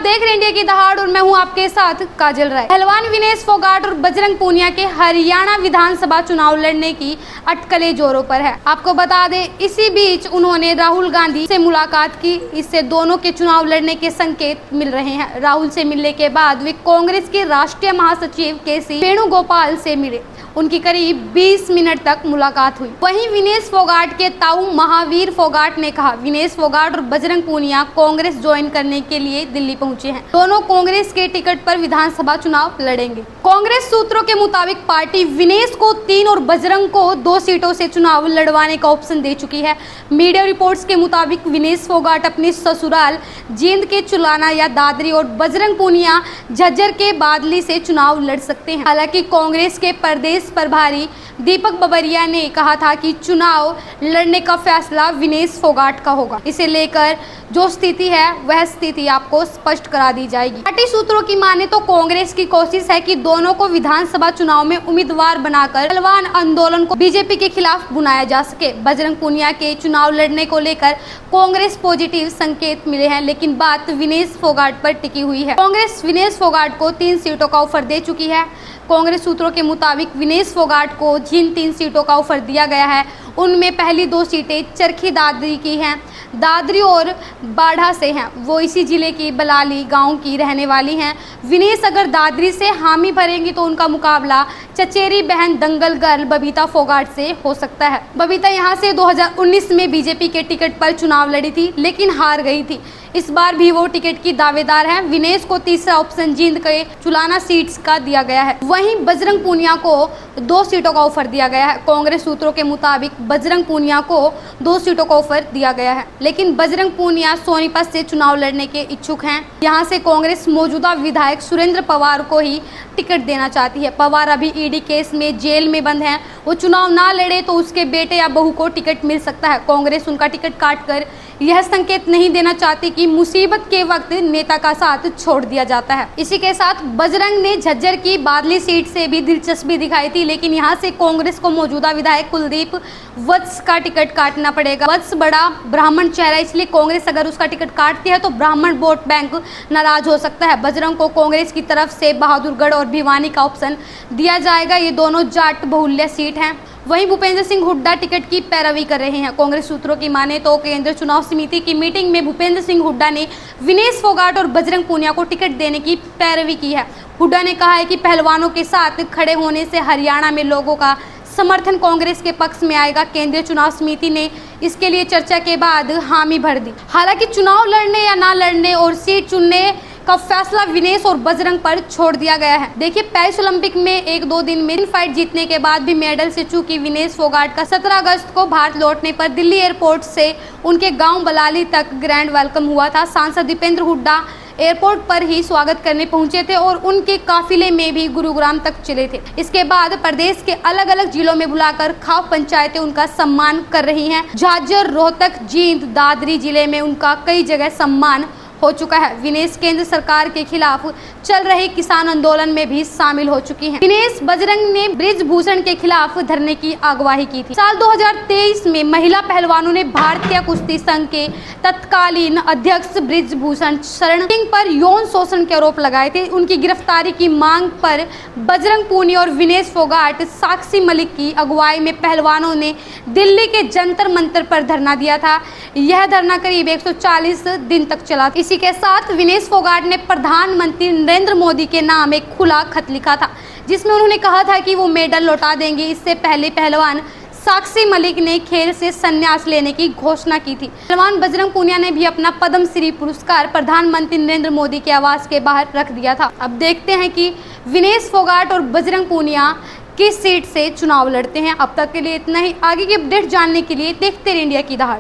देख रहे हैं इंडिया की दहाड़ और मैं हूं आपके साथ काजल राय। पहलवान विनेश फोगाट और बजरंग पूनिया के हरियाणा विधानसभा चुनाव लड़ने की अटकलें जोरों पर है। आपको बता दें, इसी बीच उन्होंने राहुल गांधी से मुलाकात की। इससे दोनों के चुनाव लड़ने के संकेत मिल रहे हैं। राहुल से मिलने के बाद वे कांग्रेस के राष्ट्रीय महासचिव के.सी. वेणुगोपाल से मिले। उनकी करीब 20 मिनट तक मुलाकात हुई। वहीं विनेश फोगाट के ताऊ महावीर फोगाट ने कहा, विनेश फोगाट और बजरंग पूनिया कांग्रेस ज्वाइन करने के लिए दिल्ली पहुंचे हैं। दोनों कांग्रेस के टिकट पर विधानसभा चुनाव लड़ेंगे। कांग्रेस सूत्रों के मुताबिक पार्टी विनेश को 3 और बजरंग को 2 सीटों से चुनाव लड़वाने का ऑप्शन दे चुकी है। मीडिया रिपोर्ट्स के मुताबिक विनेश फोगाट अपने ससुराल जींद के चुलाना या दादरी और बजरंग पूनिया झज्जर के बादली से चुनाव लड़ सकते हैं। हालांकि कांग्रेस के प्रदेश प्रभारी दीपक बबरिया ने कहा था कि चुनाव लड़ने का फैसला विनेश फोगाट का होगा। इसे लेकर जो स्थिति है वह स्थिति आपको स्पष्ट करा दी जाएगी। पार्टी सूत्रों की माने तो कांग्रेस की कोशिश है कि दोनों को विधानसभा चुनाव में उम्मीदवार बनाकर पहलवान आंदोलन को बीजेपी के खिलाफ बुनाया जा सके। बजरंग पूनिया के चुनाव लड़ने को लेकर कांग्रेस पॉजिटिव संकेत मिले हैं, लेकिन बात विनेश फोगाट पर टिकी हुई है। कांग्रेस विनेश फोगाट को 3 सीटों का ऑफर दे चुकी है। कांग्रेस सूत्रों के मुताबिक विनेश फोगाट को जिन 3 सीटों का ऑफर दिया गया है उनमें पहली 2 सीटें चरखी दादरी की हैं। दादरी और बाढ़ा से हैं। वो इसी जिले की बलाली गांव की रहने वाली हैं। विनेश अगर दादरी से हामी भरेंगी तो उनका मुकाबला चचेरी बहन दंगल गर्ल बबीता फोगाट से हो सकता है। बबीता यहां से 2019 में बीजेपी के टिकट पर चुनाव लड़ी थी, लेकिन हार गई थी। इस बार भी वो टिकट की दावेदार हैं। विनेश को तीसरा ऑप्शन जींद के चुलाना सीट्स का दिया गया है। वहीं बजरंग पूनिया को 2 सीटों का ऑफर दिया गया है। कांग्रेस सूत्रों के मुताबिक बजरंग पूनिया को 2 सीटों का ऑफर दिया गया है, लेकिन बजरंग पूनिया सोनीपत से चुनाव लड़ने के इच्छुक हैं। यहां से कांग्रेस मौजूदा विधायक सुरेंद्र पवार को ही टिकट देना चाहती है। पवार अभी ईडी केस में जेल में बंद हैं। वो चुनाव ना लड़े तो उसके बेटे या बहू को टिकट मिल सकता है। कांग्रेस उनका टिकट काटकर यह संकेत नहीं देना चाहती कि मुसीबत के वक्त नेता का साथ छोड़ दिया जाता है। इसी के साथ बजरंग ने झज्जर की बादली सीट से भी दिलचस्पी दिखाई थी, लेकिन यहां से कांग्रेस को मौजूदा विधायक कुलदीप वत्स का टिकट काटना पड़ेगा। वत्स बड़ा ब्राह्मण चेहरा, इसलिए कांग्रेस अगर उसका टिकट काटती है तो ब्राह्मण वोट बैंक नाराज हो सकता है। बजरंग को कांग्रेस की तरफ से बहादुरगढ़ और भिवानी का ऑप्शन दिया जाएगा। ये दोनों जाट बहुल्य सीट हैं। वहीं भूपेंद्र सिंह हुड्डा टिकट की पैरवी कर रहे हैं। कांग्रेस सूत्रों की माने तो केंद्रीय चुनाव समिति की मीटिंग में भूपेंद्र सिंह हुड्डा ने विनेश फोगाट और बजरंग पूनिया को टिकट देने की पैरवी की है। हुड्डा ने कहा है कि पहलवानों के साथ खड़े होने से हरियाणा में लोगों का समर्थन कांग्रेस के पक्ष में आएगा। केंद्रीय चुनाव समिति ने इसके लिए चर्चा के बाद हामी भर दी। हालांकि चुनाव लड़ने या ना लड़ने और सीट चुनने का फैसला विनेश और बजरंग पर छोड़ दिया गया है। देखिए, पेरिस ओलंपिक में 1-2 दिन में फाइट जीतने के बाद भी मेडल से चूकी विनेश फोगाट का 17 अगस्त को भारत लौटने पर दिल्ली एयरपोर्ट से उनके गांव बलाली तक ग्रैंड वेलकम हुआ था। सांसद दीपेंद्र हुड्डा एयरपोर्ट पर ही स्वागत करने पहुंचे थे और उनके काफिले में भी गुरुग्राम तक चले थे। इसके बाद प्रदेश के अलग अलग जिलों में बुलाकर खाप पंचायतें उनका सम्मान कर रही हैं। झाज्जर, रोहतक, जींद, दादरी जिले में उनका कई जगह सम्मान हो चुका है। विनेश केंद्र सरकार के खिलाफ चल रहे किसान आंदोलन में भी शामिल हो चुकी हैं। विनेश बजरंग ने ब्रिजभूषण के खिलाफ धरने की अगुवाई की थी। साल 2023 में महिला पहलवानों ने भारतीय कुश्ती संघ के तत्कालीन अध्यक्ष ब्रिजभूषण शरण सिंह पर यौन शोषण के आरोप लगाए थे। उनकी गिरफ्तारी की मांग पर बजरंग पूनिया और विनेश फोगाट, साक्षी मलिक की अगुवाई में पहलवानों ने दिल्ली के जंतर मंतर पर धरना दिया था। यह धरना करीब 140 दिन तक चला। इसी के साथ विनेश फोगाट ने प्रधानमंत्री नरेंद्र मोदी के नाम एक खुला खत लिखा था, जिसमें उन्होंने कहा था कि वो मेडल लौटा देंगे। इससे पहले पहलवान साक्षी मलिक ने खेल से संन्यास लेने की घोषणा की थी। पहलवान बजरंग पूनिया ने भी अपना पद्म श्री पुरस्कार प्रधानमंत्री नरेंद्र मोदी के आवास के बाहर रख दिया था। अब देखते हैं कि विनेश फोगाट और बजरंग पूनिया किस सीट से चुनाव लड़ते हैं। अब तक के लिए इतना ही। आगे की अपडेट जानने के लिए देखते रहिए इंडिया की दहाड़।